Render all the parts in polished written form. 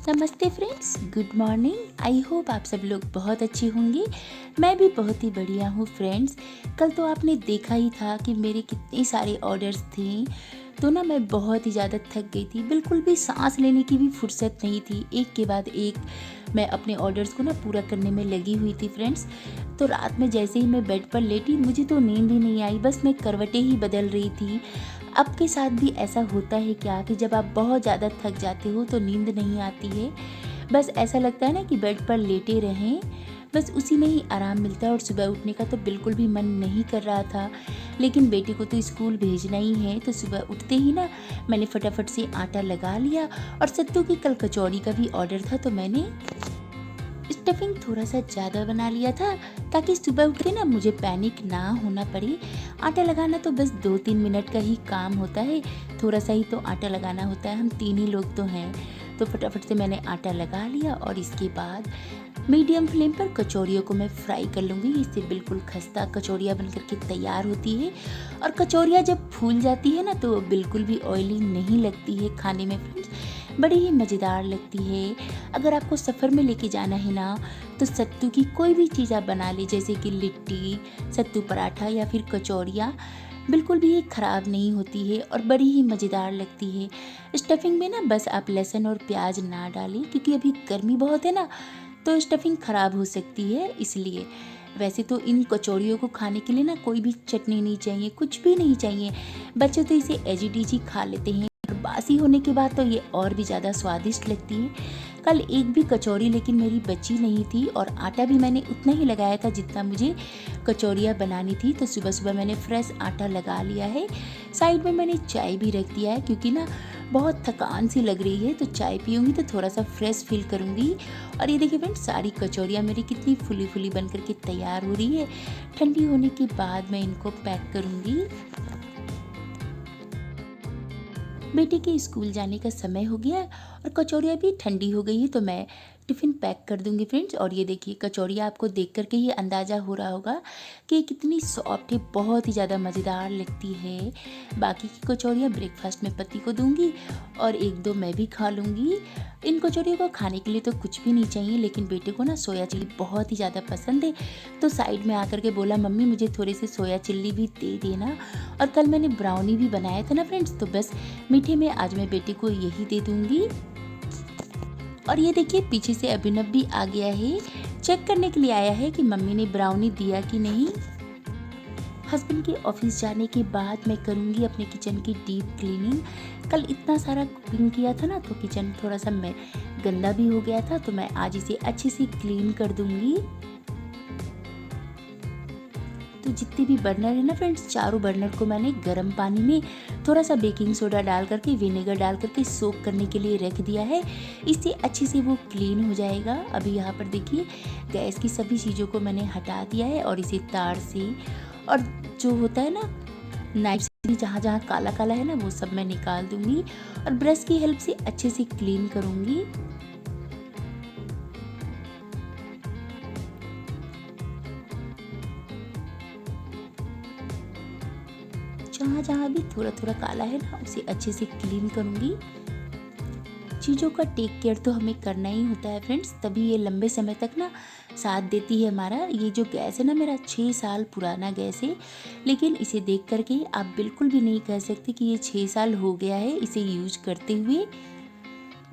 नमस्ते friends, good morning. I hope आप सब लोग बहुत अच्छे होंगे। मैं भी बहुत ही बढ़िया हूँ फ्रेंड्स। कल तो आपने देखा ही था कि मेरे कितने सारे ऑर्डर्स थे, तो ना मैं बहुत ही ज़्यादा थक गई थी। बिल्कुल भी सांस लेने की भी फुर्सत नहीं थी। एक के बाद एक मैं अपने ऑर्डर्स को ना पूरा करने में लगी हुई थी फ्रेंड्स। तो रात में जैसे ही मैं बेड पर लेटी, मुझे तो नींद ही नहीं आई, बस मैं करवटें ही बदल रही थी। आपके साथ भी ऐसा होता है क्या कि जब आप बहुत ज़्यादा थक जाते हो तो नींद नहीं आती है? बस ऐसा लगता है ना कि बेड पर लेटे रहें, बस उसी में ही आराम मिलता है और सुबह उठने का तो बिल्कुल भी मन नहीं कर रहा था। लेकिन बेटे को तो स्कूल भेजना ही है, तो सुबह उठते ही ना मैंने फटाफट से आटा लगा लिया। और सत्तू की कल कचौड़ी का भी ऑर्डर था, तो मैंने स्टफिंग थोड़ा सा ज़्यादा बना लिया था ताकि सुबह उठ के ना मुझे पैनिक ना होना पड़े। आटा लगाना तो बस 2-3 मिनट का ही काम होता है, थोड़ा सा ही तो आटा लगाना होता है, हम 3 ही लोग तो हैं। तो फटाफट से मैंने आटा लगा लिया और इसके बाद मीडियम फ्लेम पर कचौड़ियों को मैं फ्राई कर लूँगी। इससे बिल्कुल खस्ता कचौड़ियाँ बनकर के तैयार होती है। और कचौड़ियाँ जब फूल जाती है ना तो बिल्कुल भी ऑयली नहीं लगती है खाने में फ्रेंड्स, बड़ी ही मज़ेदार लगती है। अगर आपको सफ़र में लेके जाना है ना, तो सत्तू की कोई भी चीज़ आप बना लें, जैसे कि लिट्टी, सत्तू पराठा या फिर कचौड़ियाँ, बिल्कुल भी ये ख़राब नहीं होती है और बड़ी ही मज़ेदार लगती है। स्टफिंग में ना बस आप लहसुन और प्याज ना डालें, क्योंकि अभी गर्मी बहुत है ना, तो स्टफिंग ख़राब हो सकती है इसलिए। वैसे तो इन कचौड़ियों को खाने के लिए ना कोई भी चटनी नहीं चाहिए, कुछ भी नहीं चाहिए। बच्चे तो इसे एज इट इज ही खा लेते हैं और बासी होने के बाद तो ये और भी ज़्यादा स्वादिष्ट लगती है। कल एक भी कचौड़ी लेकिन मेरी बची नहीं थी और आटा भी मैंने उतना ही लगाया था जितना मुझे कचौड़ियाँ बनानी थी। तो सुबह सुबह मैंने फ्रेश आटा लगा लिया है। साइड में मैंने चाय भी रख दिया है, क्योंकि ना बहुत थकान सी लग रही है, तो चाय पीऊँगी तो थोड़ा सा फ्रेश फील करूँगी। और ये देखिए फ्रेंड्स, सारी कचौड़ियाँ मेरी कितनी फुली फुली बन करके तैयार हो रही है। ठंडी होने के बाद मैं इनको पैक करूँगी। बेटे के स्कूल जाने का समय हो गया है और कचौड़ियाँ भी ठंडी हो गई है, तो मैं टिफ़िन पैक कर दूंगी फ्रेंड्स। और ये देखिए कचौड़ियाँ आपको देख करके ही अंदाज़ा हो रहा होगा कि कितनी सॉफ्ट है, बहुत ही ज़्यादा मज़ेदार लगती है। बाकी की कचौड़ियाँ ब्रेकफास्ट में पति को दूंगी और 1-2 मैं भी खा लूँगी। इन कचौड़ियों को खाने के लिए तो कुछ भी नहीं चाहिए, लेकिन बेटे को ना सोया चिल्ली बहुत ही ज़्यादा पसंद है, तो साइड में आकर के बोला, मम्मी मुझे थोड़े से सोया चिल्ली भी दे देना। और कल मैंने ब्राउनी भी बनाया था ना फ्रेंड्स, तो बस मीठे में आज मैं बेटे को यही दे दूंगी। और ये देखिए पीछे से अभिनव भी आ गया है, चेक करने के लिए आया है कि मम्मी ने ब्राउनी दिया कि नहीं। हस्बैंड के ऑफिस जाने के बाद मैं करूँगी अपने किचन की डीप क्लीनिंग। कल इतना सारा कुकिंग किया था ना, तो किचन थोड़ा सा मैं गंदा भी हो गया था, तो मैं आज इसे अच्छे से क्लीन कर दूंगी। तो जितने भी बर्नर है ना फ्रेंड्स, चारों बर्नर को मैंने गर्म पानी में थोड़ा सा बेकिंग सोडा डाल करके, विनेगर डाल करके सोक करने के लिए रख दिया है। इससे अच्छे से वो क्लीन हो जाएगा। अभी यहाँ पर देखिए गैस की सभी चीज़ों को मैंने हटा दिया है और इसे तार से और जो होता है ना नाइफ से भी जहाँ जहाँ काला काला है ना, वो सब मैं निकाल दूंगी और ब्रश की हेल्प से अच्छे से क्लीन करूँगी। जहाँ जहाँ भी थोड़ा थोड़ा काला है ना, उसे अच्छे से क्लीन करूँगी। चीज़ों का टेक केयर तो हमें करना ही होता है फ्रेंड्स, तभी ये लंबे समय तक ना साथ देती है हमारा। ये जो गैस है ना, मेरा 6 साल पुराना गैस है, लेकिन इसे देख करके आप बिल्कुल भी नहीं कह सकते कि ये 6 साल हो गया है इसे यूज करते हुए।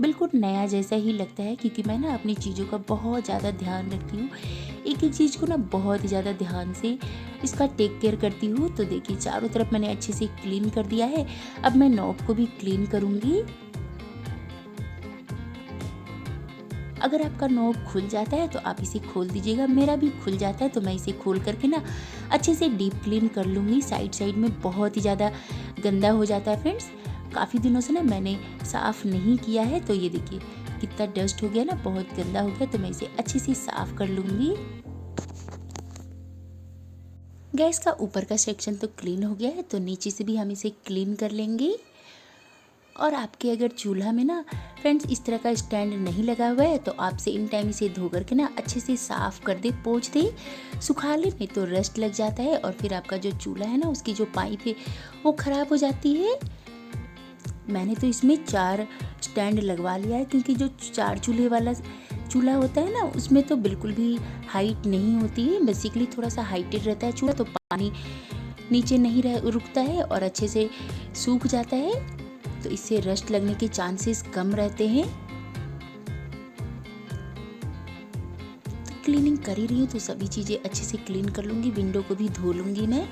बिल्कुल नया जैसा ही लगता है, क्योंकि मैं ना अपनी चीज़ों का बहुत ज़्यादा ध्यान रखती हूँ। एक एक चीज़ को ना बहुत ही ज़्यादा ध्यान से इसका टेक केयर करती हूँ। तो देखिए चारों तरफ मैंने अच्छे से क्लीन कर दिया है। अब मैं नॉब को भी क्लीन करूँगी। अगर आपका नॉब खुल जाता है तो आप इसे खोल दीजिएगा, मेरा भी खुल जाता है, तो मैं इसे खोल करके ना अच्छे से डीप क्लीन कर लूँगी। साइड साइड में बहुत ही ज़्यादा गंदा हो जाता है फ्रेंड्स, काफ़ी दिनों से ना मैंने साफ़ नहीं किया है। तो ये देखिए कितना डस्ट हो गया ना, बहुत गंदा हो गया, तो मैं इसे अच्छे से साफ़ कर लूँगी। गैस का ऊपर का सेक्शन तो क्लीन हो गया है, तो नीचे से भी हम इसे क्लीन कर लेंगे। और आपके अगर चूल्हा में ना फ्रेंड्स इस तरह का स्टैंड नहीं लगा हुआ है, तो आप सेम टाइम इसे धो करके ना अच्छे से साफ़ कर दे, पोंछ दे, सुखा ले, नहीं तो रस्ट लग जाता है और फिर आपका जो चूल्हा है ना, उसकी जो पाइप है वो ख़राब हो जाती है। मैंने तो इसमें 4 स्टैंड लगवा लिया है, क्योंकि जो 4 चूल्हे वाला चूल्हा होता है ना, उसमें तो बिल्कुल भी हाइट नहीं होती है। बेसिकली थोड़ा सा हाइटेड रहता है चूल्हा, तो पानी नीचे नहीं रुकता है और अच्छे से सूख जाता है, तो इससे रस्ट लगने के चांसेस कम रहते हैं। तो क्लीनिंग कर ही रही हूँ तो सभी चीज़ें अच्छे से क्लीन कर लूँगी, विंडो को भी धो लूँगी मैं।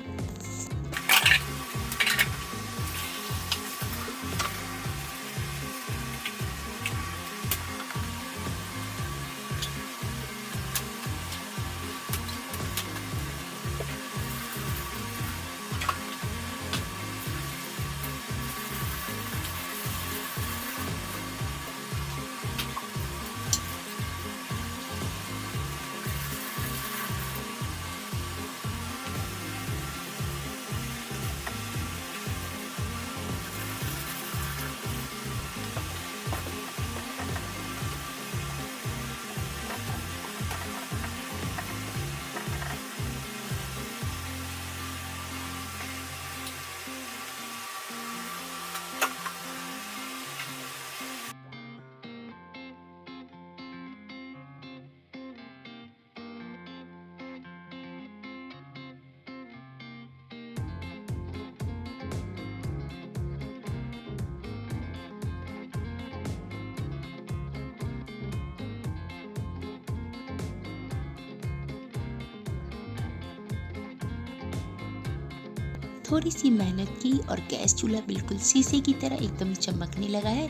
थोड़ी सी मेहनत की और गैस चूल्हा बिल्कुल शीशे की तरह एकदम चमकने लगा है।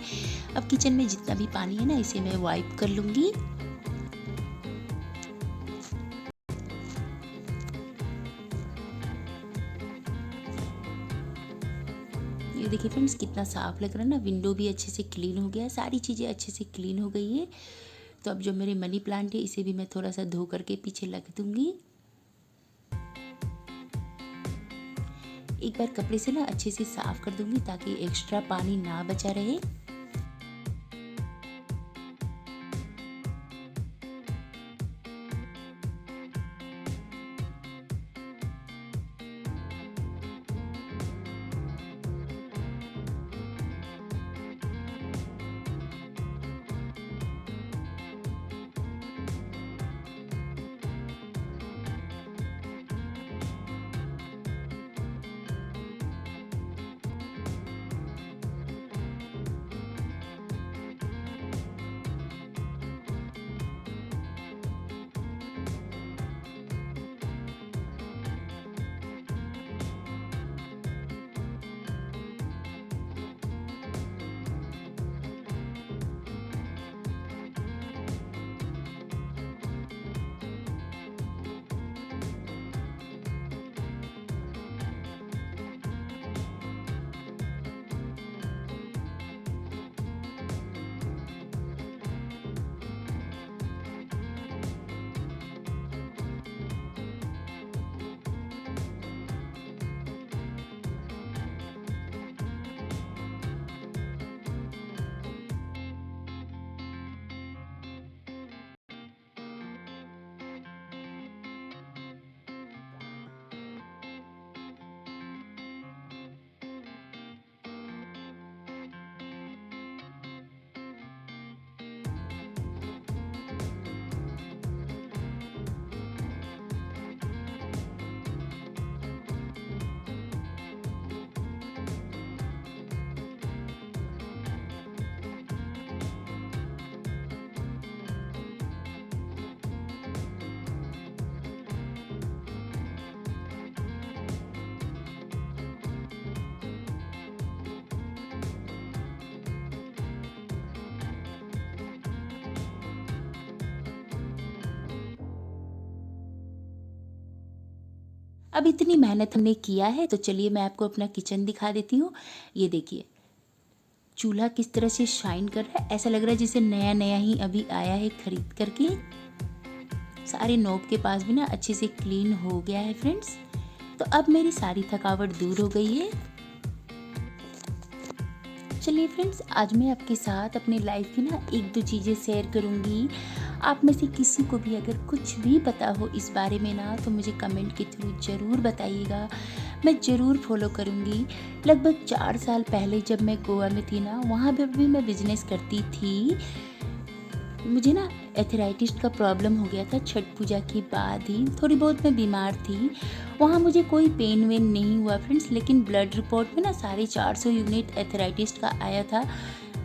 अब किचन में जितना भी पानी है ना, इसे मैं वाइप कर लूँगी। ये देखिए फ्रेंड्स, कितना साफ लग रहा है ना। विंडो भी अच्छे से क्लीन हो गया है, सारी चीज़ें अच्छे से क्लीन हो गई है। तो अब जो मेरे मनी प्लांट है, इसे भी मैं थोड़ा सा धो करके पीछे रख दूँगी। एक बार कपड़े से ना अच्छे से साफ कर दूंगी, ताकि एक्स्ट्रा पानी ना बचा रहे। अब इतनी मेहनत हमने किया है, तो चलिए मैं आपको अपना किचन दिखा देती हूँ। ये देखिए चूल्हा किस तरह से शाइन कर रहा है, ऐसा लग रहा है जैसे नया नया ही अभी आया है खरीद करके। सारे नॉब के पास भी ना अच्छे से क्लीन हो गया है फ्रेंड्स। तो अब मेरी सारी थकावट दूर हो गई है। चलिए फ्रेंड्स, आज मैं आपके साथ अपनी लाइफ की ना 1-2 चीज़ें शेयर करूँगी। आप में से किसी को भी अगर कुछ भी पता हो इस बारे में ना, तो मुझे कमेंट के थ्रू ज़रूर बताइएगा, मैं ज़रूर फॉलो करूँगी। लगभग 4 साल पहले जब मैं गोवा में थी ना, वहाँ पर भी मैं बिज़नेस करती थी। मुझे ना एथराइटिस का प्रॉब्लम हो गया था छठ पूजा के बाद ही। थोड़ी बहुत मैं बीमार थी। वहाँ मुझे कोई पेन वेन नहीं हुआ फ्रेंड्स, लेकिन ब्लड रिपोर्ट में ना 450 यूनिट एथराइटिस का आया था।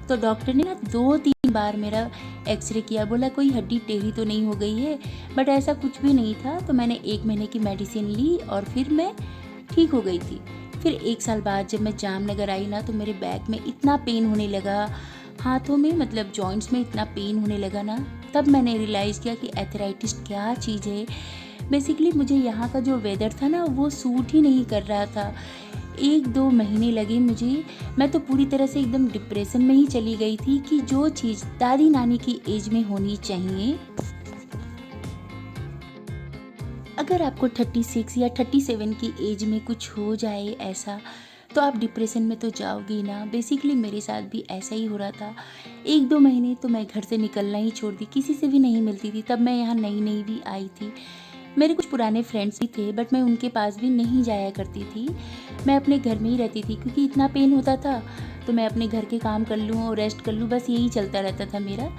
तो डॉक्टर ने ना 2-3 बार मेरा एक्सरे किया, बोला कोई हड्डी टेढ़ी तो नहीं हो गई है, बट ऐसा कुछ भी नहीं था। तो मैंने 1 महीने की मेडिसिन ली और फिर मैं ठीक हो गई थी। फिर 1 साल बाद जब मैं जामनगर आई ना, तो मेरे बैक में इतना पेन होने लगा, हाथों में मतलब जॉइंट्स में इतना पेन होने लगा ना, तब मैंने रियलाइज़ किया कि एथराइटिस क्या चीज़ है। बेसिकली मुझे यहाँ का जो वेदर था ना, वो सूट ही नहीं कर रहा था। 1-2 महीने लगे मुझे। मैं तो पूरी तरह से एकदम डिप्रेशन में ही चली गई थी कि जो चीज़ दादी नानी की एज में होनी चाहिए, अगर आपको 36 या 37 की एज में कुछ हो जाए ऐसा, तो आप डिप्रेशन में तो जाओगे ही ना। बेसिकली मेरे साथ भी ऐसा ही हो रहा था। 1-2 महीने तो मैं घर से निकलना ही छोड़ दी, किसी से भी नहीं मिलती थी। तब मैं यहाँ नई-नई भी आई थी। मेरे कुछ पुराने फ्रेंड्स भी थे, बट मैं उनके पास भी नहीं जाया करती थी। मैं अपने घर में ही रहती थी क्योंकि इतना पेन होता था, तो मैं अपने घर के काम कर लूँ और रेस्ट कर लूँ, बस यही चलता रहता था मेरा।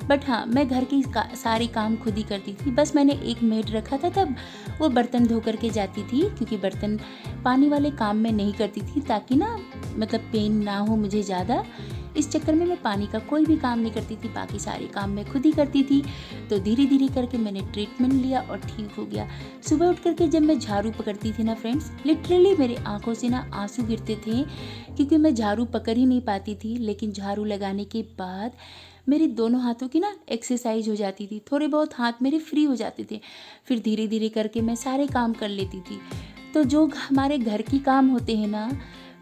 बट हाँ, मैं घर के सारे काम खुद ही करती थी। बस मैंने एक मेड रखा था तब, वो बर्तन धो कर के जाती थी, क्योंकि बर्तन पानी वाले काम मैं नहीं करती थी, ताकि ना मतलब पेन ना हो मुझे ज़्यादा। इस चक्कर में मैं पानी का कोई भी काम नहीं करती थी, बाकी सारे काम मैं खुद ही करती थी। तो धीरे धीरे करके मैंने ट्रीटमेंट लिया और ठीक हो गया। सुबह उठ करके जब मैं झाड़ू पकड़ती थी ना फ्रेंड्स, लिटरली मेरे आंखों से ना आंसू गिरते थे, क्योंकि मैं झाड़ू पकड़ ही नहीं पाती थी। लेकिन झाड़ू लगाने के बाद मेरे दोनों हाथों की ना एक्सरसाइज हो जाती थी, थोड़े बहुत हाथ मेरे फ्री हो जाते थे। फिर धीरे धीरे करके मैं सारे काम कर लेती थी। तो जो हमारे घर की काम होते हैं ना,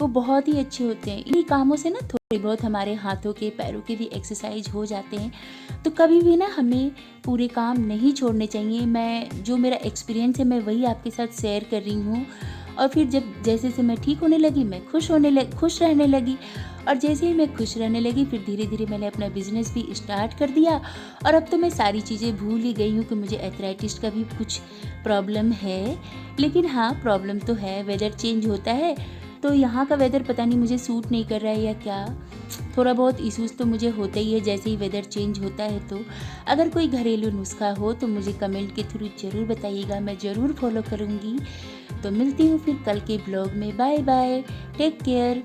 वो बहुत ही अच्छे होते हैं। इन्हीं कामों से ना थोड़े बहुत हमारे हाथों के पैरों के भी एक्सरसाइज हो जाते हैं। तो कभी भी ना हमें पूरे काम नहीं छोड़ने चाहिए। मैं जो मेरा एक्सपीरियंस है, मैं वही आपके साथ शेयर कर रही हूँ। और फिर जब जैसे से मैं ठीक होने लगी, मैं खुश रहने लगी। और जैसे ही मैं खुश रहने लगी, फिर धीरे धीरे मैंने अपना बिजनेस भी स्टार्ट कर दिया। और अब तो मैं सारी चीज़ें भूल ही गई हूँ कि मुझे एथराइटिस का भी कुछ प्रॉब्लम है। लेकिन हाँ, प्रॉब्लम तो है, वेदर चेंज होता है, तो यहाँ का वेदर पता नहीं मुझे सूट नहीं कर रहा है या क्या। थोड़ा बहुत इश्यूज़ तो मुझे होता ही है जैसे ही वेदर चेंज होता है। तो अगर कोई घरेलू नुस्खा हो तो मुझे कमेंट के थ्रू ज़रूर बताइएगा, मैं ज़रूर फॉलो करूँगी। तो मिलती हूँ फिर कल के ब्लॉग में। Bye bye, take care.